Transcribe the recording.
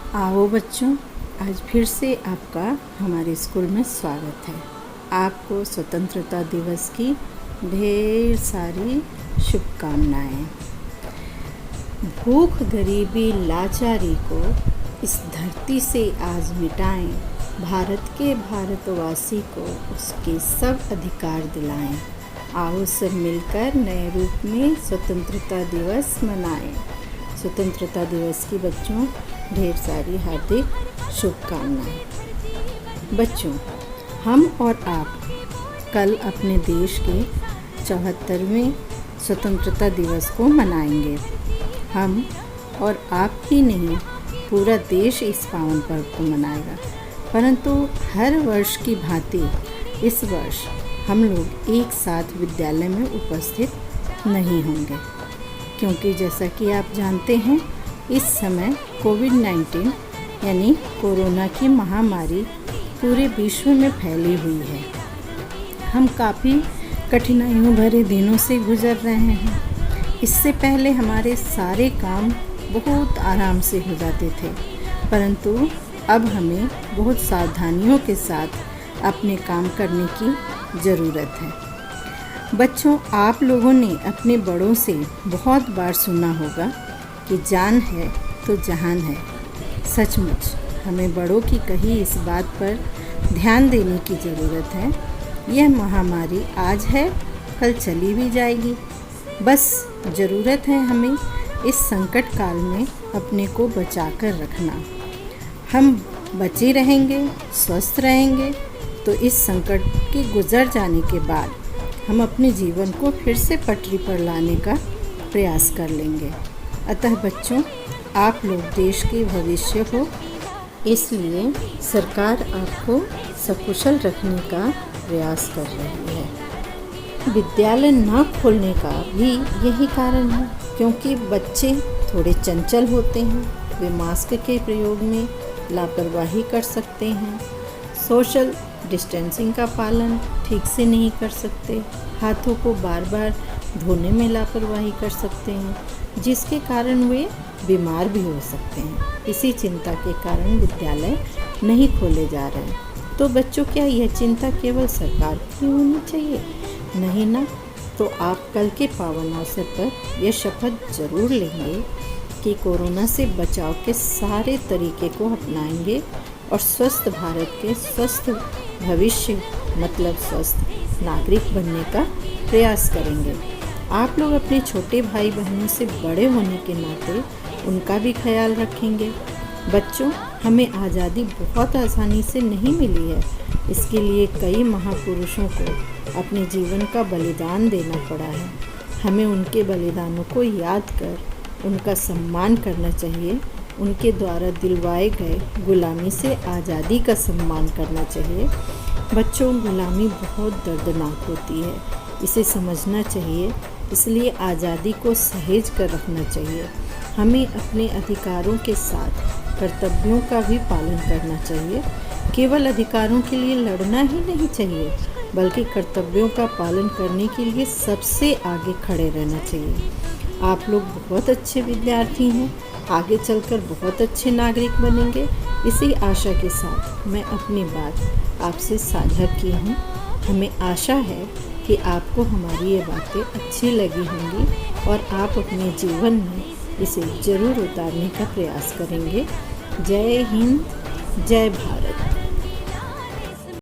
आओ बच्चों, आज फिर से आपका हमारे स्कूल में स्वागत है। आपको स्वतंत्रता दिवस की ढेर सारी शुभकामनाएं। भूख, गरीबी, लाचारी को इस धरती से आज मिटाएं। भारत के भारतवासी को उसके सब अधिकार दिलाएं। आओ सब मिलकर नए रूप में स्वतंत्रता दिवस मनाएं। स्वतंत्रता दिवस की बच्चों ढेर सारी हार्दिक शुभकामनाएं। बच्चों, हम और आप कल अपने देश के 74वें स्वतंत्रता दिवस को मनाएंगे। हम और आप ही नहीं, पूरा देश इस पावन पर्व को मनाएगा। परंतु हर वर्ष की भांति इस वर्ष हम लोग एक साथ विद्यालय में उपस्थित नहीं होंगे, क्योंकि जैसा कि आप जानते हैं इस समय कोविड-19 यानी कोरोना की महामारी पूरे विश्व में फैली हुई है। हम काफ़ी कठिनाइयों भरे दिनों से गुजर रहे हैं। इससे पहले हमारे सारे काम बहुत आराम से हो जाते थे, परंतु अब हमें बहुत सावधानियों के साथ अपने काम करने की ज़रूरत है। बच्चों, आप लोगों ने अपने बड़ों से बहुत बार सुना होगा कि जान है तो जहान है। सचमुच हमें बड़ों की कही इस बात पर ध्यान देने की ज़रूरत है। यह महामारी आज है, कल चली भी जाएगी। बस ज़रूरत है हमें इस संकट काल में अपने को बचा कर रखना। हम बचे रहेंगे, स्वस्थ रहेंगे तो इस संकट के गुजर जाने के बाद हम अपने जीवन को फिर से पटरी पर लाने का प्रयास कर लेंगे। अतः बच्चों, आप लोग देश के भविष्य हो, इसलिए सरकार आपको सकुशल रखने का प्रयास कर रही है। विद्यालय न खोलने का भी यही कारण है, क्योंकि बच्चे थोड़े चंचल होते हैं। वे मास्क के प्रयोग में लापरवाही कर सकते हैं, सोशल डिस्टेंसिंग का पालन ठीक से नहीं कर सकते, हाथों को बार बार धोने में लापरवाही कर सकते हैं, जिसके कारण वे बीमार भी हो सकते हैं। इसी चिंता के कारण विद्यालय नहीं खोले जा रहे। तो बच्चों, क्या यह चिंता केवल सरकार की होनी चाहिए? नहीं ना। तो आप कल के पावन अवसर पर यह शपथ जरूर लेंगे कि कोरोना से बचाव के सारे तरीके को अपनाएंगे और स्वस्थ भारत के स्वस्थ भविष्य मतलब स्वस्थ नागरिक बनने का प्रयास करेंगे। आप लोग अपने छोटे भाई बहनों से बड़े होने के नाते उनका भी ख्याल रखेंगे। बच्चों, हमें आज़ादी बहुत आसानी से नहीं मिली है। इसके लिए कई महापुरुषों को अपने जीवन का बलिदान देना पड़ा है। हमें उनके बलिदानों को याद कर उनका सम्मान करना चाहिए। उनके द्वारा दिलवाए गए गुलामी से आज़ादी का सम्मान करना चाहिए। बच्चों, गुलामी बहुत दर्दनाक होती है, इसे समझना चाहिए। इसलिए आज़ादी को सहेज कर रखना चाहिए। हमें अपने अधिकारों के साथ कर्तव्यों का भी पालन करना चाहिए। केवल अधिकारों के लिए लड़ना ही नहीं चाहिए, बल्कि कर्तव्यों का पालन करने के लिए सबसे आगे खड़े रहना चाहिए। आप लोग बहुत अच्छे विद्यार्थी हैं, आगे चलकर बहुत अच्छे नागरिक बनेंगे। इसी आशा के साथ मैं अपनी बात आपसे साझा की हूँ। हमें आशा है कि आपको हमारी ये बातें अच्छी लगी होंगी और आप अपने जीवन में इसे ज़रूर उतारने का प्रयास करेंगे। जय हिंद, जय भारत।